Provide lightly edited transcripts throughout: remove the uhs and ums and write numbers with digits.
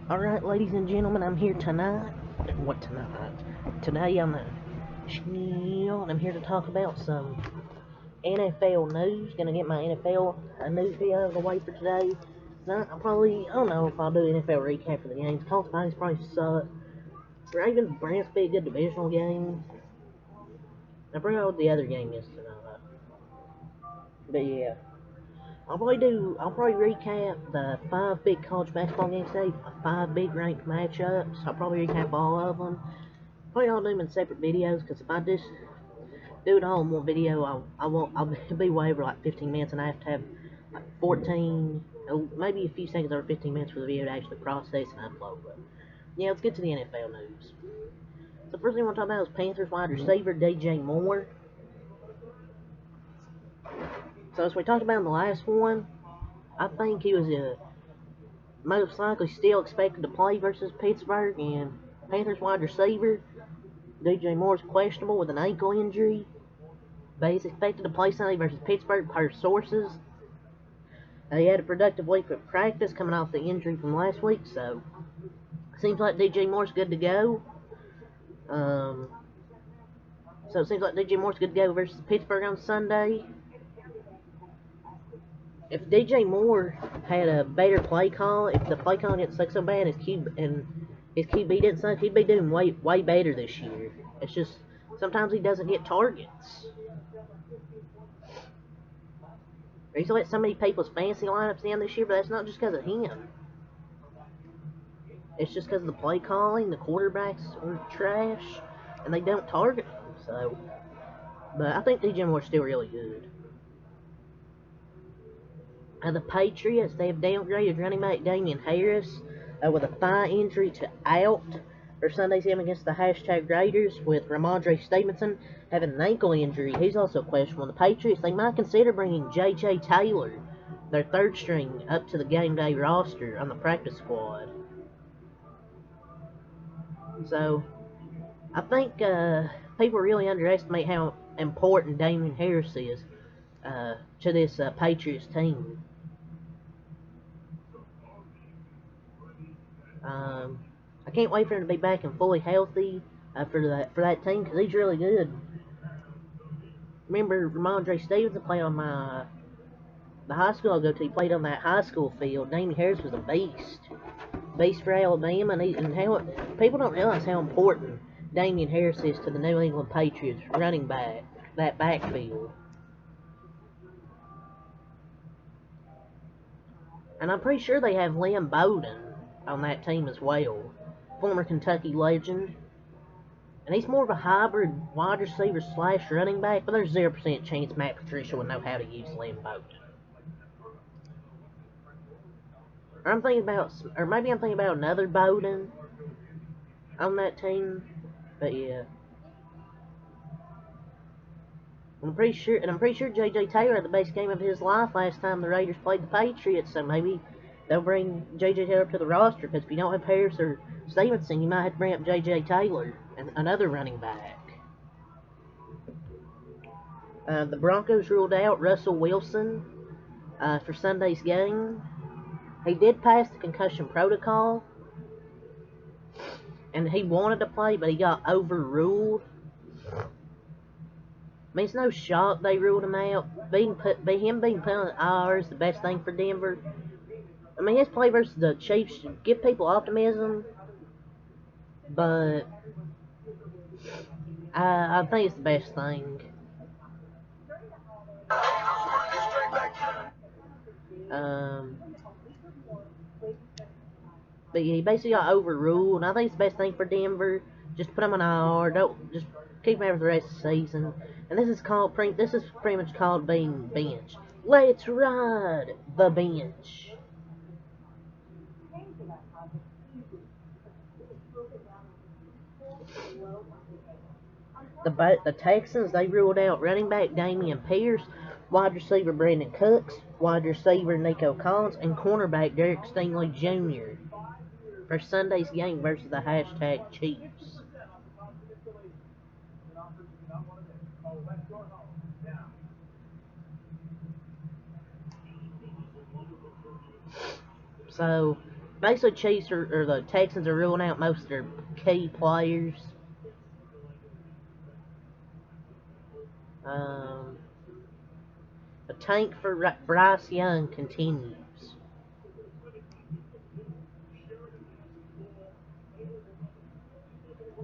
Alright, ladies and gentlemen, I'm here tonight. What tonight? Today on the Shield, I'm here to talk about some NFL news. Gonna get my NFL news video out of the way for today. Tonight, I don't know if I'll do NFL recap for the games. Colts Vikings probably suck. Ravens Browns be a good divisional game. I forgot what the other game is tonight. But yeah. I'll probably recap the 5 big college basketball games today, 5 big ranked matchups. I'll probably recap all of them. Probably all do them in separate videos, because if I just do it all in one video, I'll be way over like 15 minutes, and I have to have like 14, maybe a few seconds over 15 minutes for the video to actually process and upload. But yeah, let's get to the NFL news. So the first thing I want to talk about is Panthers wide receiver DJ Moore. So as we talked about in the last one, I think he was most likely still expected to play versus Pittsburgh, and Panthers wide receiver DJ Moore's questionable with an ankle injury, but he's expected to play Sunday versus Pittsburgh per sources. He had a productive week of practice coming off the injury from last week, so seems like DJ Moore's good to go. So it seems like DJ Moore's good to go versus Pittsburgh on Sunday. If DJ Moore had a better play call, if the play call didn't suck so bad, his QB didn't suck, he'd be doing way better this year. It's just sometimes he doesn't get targets. He's let so many people's fantasy lineups down this year, but that's not just because of him. It's just because of the play calling, the quarterbacks are trash, and they don't target him. So, but I think DJ Moore's still really good. The Patriots, they have downgraded running back Damien Harris with a thigh injury to out for Sunday's game against the hashtag Raiders, with Ramondre Stevenson having an ankle injury. He's also questionable. The Patriots, they might consider bringing J.J. Taylor, their third string, up to the game day roster on the practice squad. So, I think people really underestimate how important Damien Harris is to this Patriots team. I can't wait for him to be back and fully healthy for that team, because he's really good. Remember, Ramondre Stevenson played on the high school I go to. He played on that high school field. Damien Harris was a beast for Alabama, and how people don't realize how important Damien Harris is to the New England Patriots running back, that backfield. And I'm pretty sure they have Lynn Bowden on that team as well, former Kentucky legend. And he's more of a hybrid wide receiver / running back, but there's 0% chance Matt Patricia would know how to use Lynn Bowden. Or maybe I'm thinking about another Bowden on that team, but yeah. I'm pretty sure J.J. Taylor had the best game of his life last time the Raiders played the Patriots, so maybe they'll bring J.J. Taylor up to the roster, because if you don't have Harris or Stevenson, you might have to bring up J.J. Taylor, and another running back. The Broncos ruled out Russell Wilson for Sunday's game. He did pass the concussion protocol, and he wanted to play, but he got overruled. I mean, it's no shock they ruled him out. Him being put on IR is the best thing for Denver. I mean, his play versus the Chiefs should give people optimism, but I think it's the best thing. But yeah, he basically got overruled, and I think it's the best thing for Denver. Just put him on IR. Don't just keep him out for the rest of the season. And this is pretty much called being benched. Let's ride the bench. The Texans, they ruled out running back Dameon Pierce, wide receiver Brandon Cooks, wide receiver Nico Collins, and cornerback Derek Stingley Jr. for Sunday's game versus the hashtag Chiefs. So, basically Chiefs or the Texans are ruling out most of their key players. The tank for Bryce Young continues.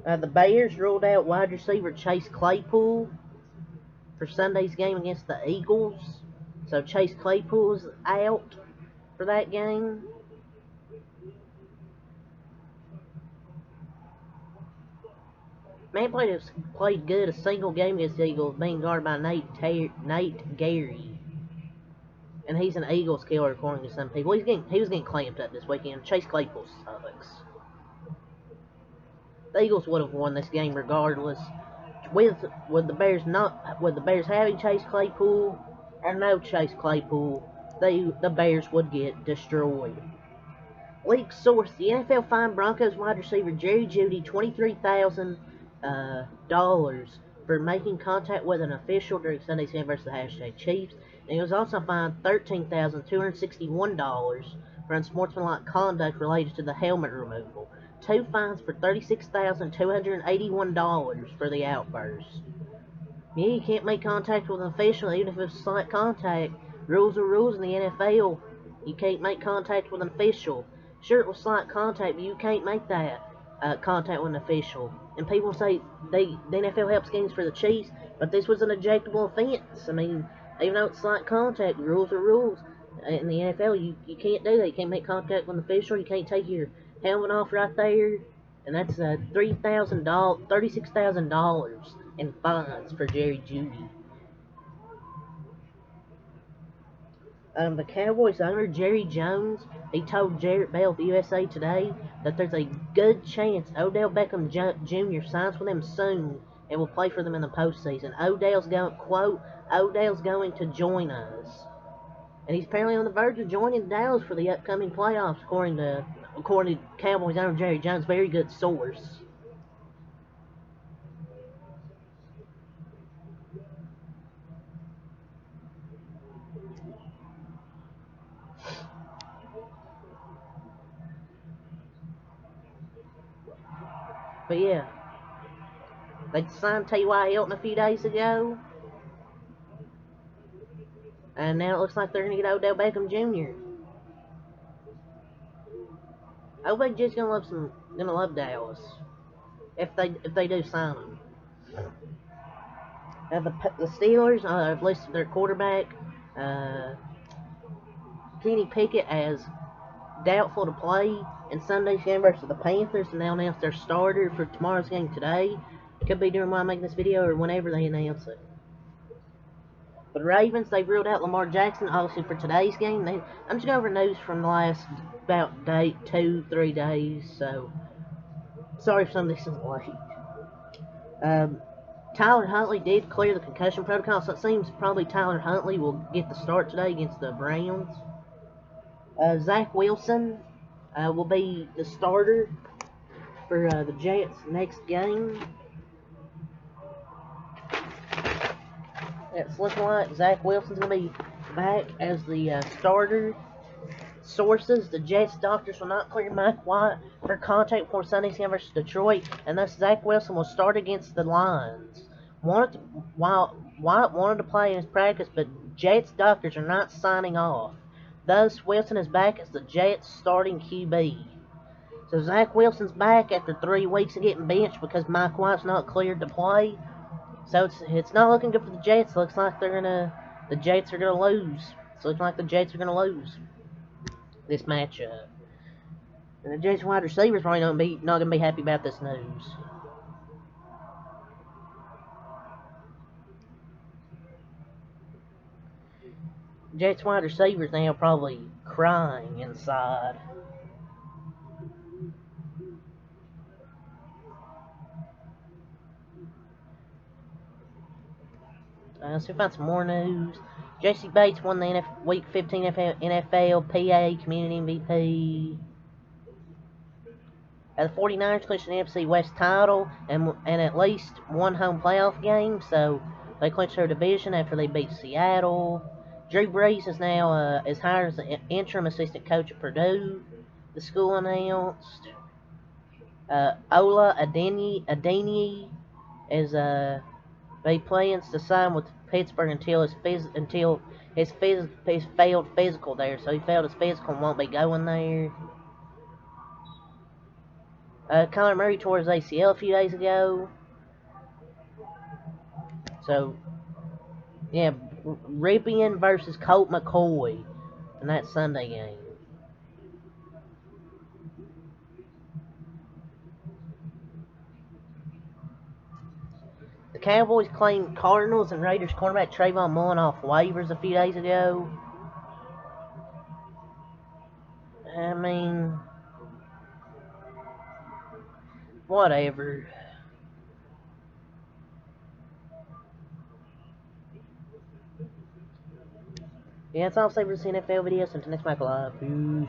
The Bears ruled out wide receiver Chase Claypool for Sunday's game against the Eagles. So Chase Claypool is out for that game. Man played good a single game against the Eagles, being guarded by Nate Gary. And he's an Eagles killer according to some people. He was getting clamped up this weekend. Chase Claypool sucks. The Eagles would have won this game regardless. With the Bears having Chase Claypool or no Chase Claypool, the Bears would get destroyed. League source: the NFL fined Broncos wide receiver Jerry Jeudy $23,000 for making contact with an official during Sunday's game versus the #Chiefs. And he was also fined $13,261 for unsportsmanlike conduct related to the helmet removal. 2 fines for $36,281 for the outburst. Yeah, you can't make contact with an official even if it's slight contact. Rules are rules in the NFL. You can't make contact with an official. Sure, it was slight contact, but you can't make that contact with an official. And people say the NFL helps games for the Chiefs, but this was an ejectable offense. I mean, even though it's slight contact, rules are rules. In the NFL, you can't do that. You can't make contact with an official. You can't take your helmet off right there. And that's $36,000 in fines for Jerry Jeudy. The Cowboys owner, Jerry Jones, he told Jarrett Bell of USA Today that there's a good chance Odell Beckham Jr. signs with them soon and will play for them in the postseason. Odell's going to join us. And he's apparently on the verge of joining Dallas for the upcoming playoffs, according to Cowboys owner Jerry Jones, very good source. But yeah, they signed T.Y. Hilton a few days ago. And now it looks like they're going to get Odell Beckham Jr. OBJ's gonna love Dallas if they do sign him. Now the Steelers have listed their quarterback Kenny Pickett as doubtful to play in Sunday's game versus the Panthers, and they'll announce their starter for tomorrow's game today. Could be during while I make this video or whenever they announce it. But the Ravens, they've ruled out Lamar Jackson, obviously, for today's game. I'm just going over news from the last about 2-3 days, so sorry if some of this is late. Tyler Huntley did clear the concussion protocol, so it seems probably Tyler Huntley will get the start today against the Browns. Zach Wilson will be the starter for the Jets' next game. It's looking like Zach Wilson's going to be back as the starter. Sources: the Jets doctors will not clear Mike White for contact before Sunday's game versus Detroit, and thus Zach Wilson will start against the Lions. White wanted to play in his practice, but Jets doctors are not signing off. Thus, Wilson is back as the Jets' starting QB. So Zach Wilson's back after 3 weeks of getting benched because Mike White's not cleared to play. So it's not looking good for the Jets. Looks like the Jets are gonna lose. It's looking like the Jets are gonna lose this matchup. And the Jets wide receivers probably not gonna be happy about this news. Jets wide receivers now probably crying inside. So we find some more news. Jesse Bates won the Week 15 NFL PA Community MVP. The 49ers clinched an NFC West title and at least one home playoff game, so they clinched their division after they beat Seattle. Drew Brees is now is hired as the interim assistant coach at Purdue. the school announced Ola Adeniyi is he plans to sign with Pittsburgh until his failed physical there. So he failed his physical and won't be going there. Kyler Murray tore his ACL a few days ago. So yeah, Ripien versus Colt McCoy in that Sunday game. The Cowboys claimed Cardinals and Raiders cornerback Trayvon Mullen off waivers a few days ago. I mean, whatever. Yeah, that's all I'll say for this NFL video. So until next time, live. Peace.